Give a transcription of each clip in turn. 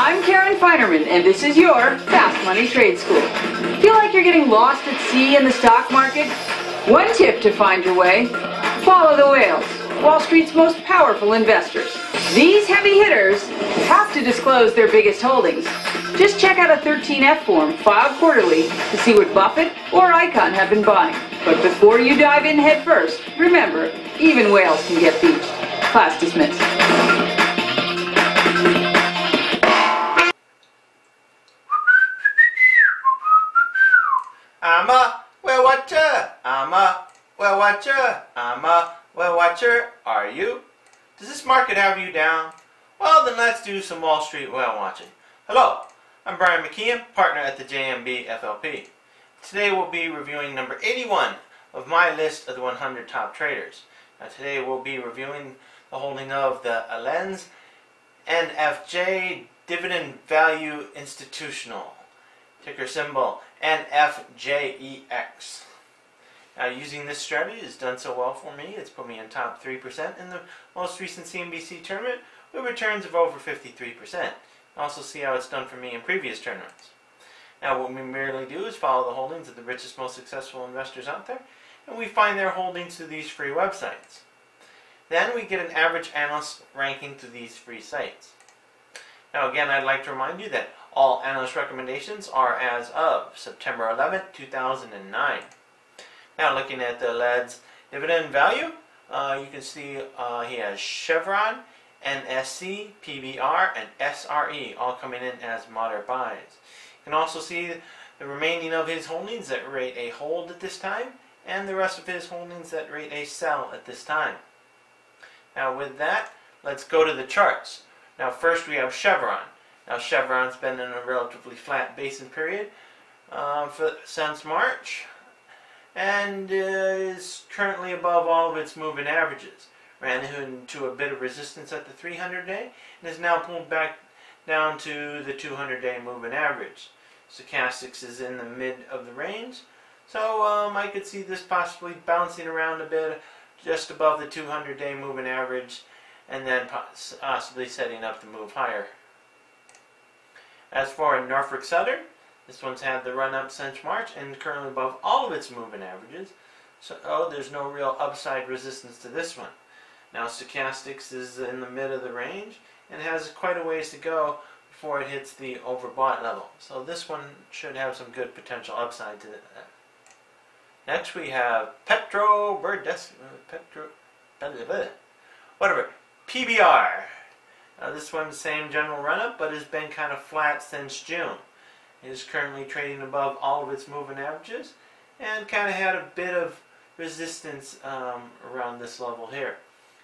I'm Karen Feinerman, and this is your Fast Money Trade School. Feel like you're getting lost at sea in the stock market? One tip to find your way: follow the whales, Wall Street's most powerful investors. These heavy hitters have to disclose their biggest holdings. Just check out a 13F form filed quarterly to see what Buffett or Icahn have been buying. But before you dive in head first, remember, even whales can get beached. Class dismissed. I'm a whale watcher. I'm a whale watcher. I'm a whale watcher. Are you? Does this market have you down? Well, then let's do some Wall Street whale watching. Hello, I'm Brian Mckeon, partner at the JMB FLP. Today we'll be reviewing number 81 of my list of the 100 top traders. Now today we'll be reviewing the holding of the Allianz NFJ Dividend Value Institutional, ticker symbol NFJEX. Now, using this strategy has done so well for me. It's put me in top 3% in the most recent CNBC tournament with returns of over 53%. Also see how it's done for me in previous tournaments. Now, what we merely do is follow the holdings of the richest, most successful investors out there, and we find their holdings through these free websites. Then we get an average analyst ranking through these free sites. Now, again, I'd like to remind you that all analyst recommendations are as of September 11th, 2009. Now, looking at the Allianz dividend value, you can see he has Chevron, NSC, PBR, and SRE all coming in as moderate buys. You can also see the remaining of his holdings that rate a hold at this time, and the rest of his holdings that rate a sell at this time. Now, with that, let's go to the charts. Now, first we have Chevron. Now, Chevron's been in a relatively flat basin period since March, and is currently above all of its moving averages. Ran into a bit of resistance at the 300-day and is now pulled back down to the 200-day moving average. Stochastics is in the mid of the range, so I could see this possibly bouncing around a bit just above the 200-day moving average, and then possibly setting up to move higher. As for Norfolk Southern, this one's had the run up since March and currently above all of its moving averages, so there's no real upside resistance to this one. Now, Stochastics is in the mid of the range and has quite a ways to go before it hits the overbought level, so this one should have some good potential upside to that. Next we have PBR. Now, this one's the same general run-up, but has been kind of flat since June. It is currently trading above all of its moving averages and kind of had a bit of resistance around this level here.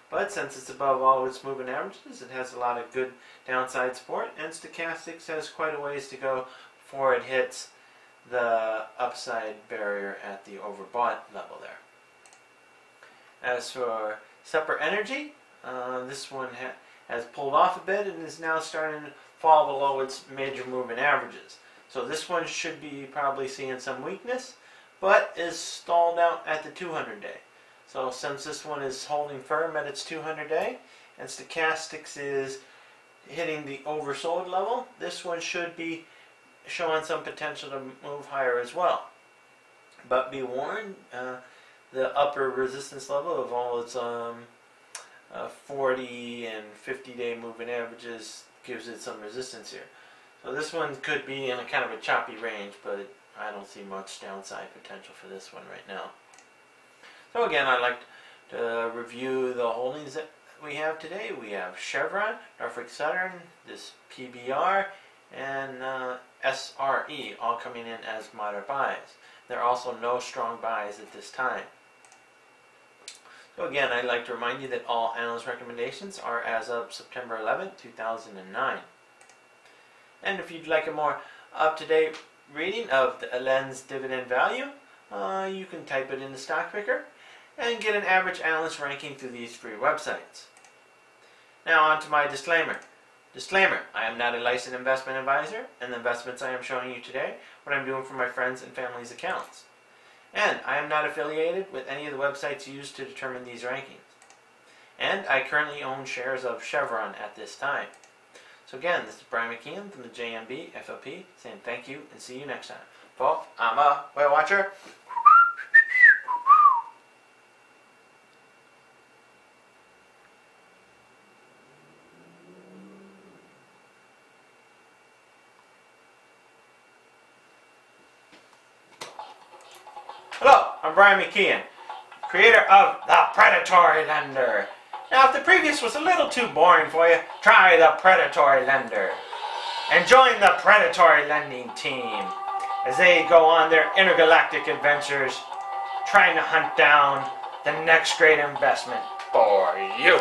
But since it's above all of its moving averages, it has a lot of good downside support, and Stochastics has quite a ways to go before it hits the upside barrier at the overbought level there. As for Separ Energy, this one has pulled off a bit and is now starting to fall below its major moving averages. So this one should be probably seeing some weakness, but is stalled out at the 200-day. So since this one is holding firm at its 200-day, and Stochastics is hitting the oversold level, this one should be showing some potential to move higher as well. But be warned, the upper resistance level of all its 40 and 50-day moving averages gives it some resistance here. So this one could be in a kind of a choppy range, but I don't see much downside potential for this one right now. So again, I'd like to review the holdings that we have today. We have Chevron, Norfolk Southern, this PBR, and SRE all coming in as moderate buys. There are also no strong buys at this time. So again, I'd like to remind you that all analyst recommendations are as of September 11th, 2009. And if you'd like a more up-to-date reading of the Allianz dividend value, you can type it in the stock picker and get an average analyst ranking through these free websites. Now on to my disclaimer. Disclaimer, I am not a licensed investment advisor, and the investments I am showing you today, what I'm doing for my friends and family's accounts. And I am not affiliated with any of the websites used to determine these rankings. And I currently own shares of Chevron at this time. So again, this is Brian Mckeon from the JMB FLP saying thank you and see you next time. Paul, I'm a whale watcher. Hello, I'm Brian Mckeon, creator of The Predatory Lender. Now, if the previous was a little too boring for you, try The Predatory Lender and join the predatory lending team as they go on their intergalactic adventures trying to hunt down the next great investment for you.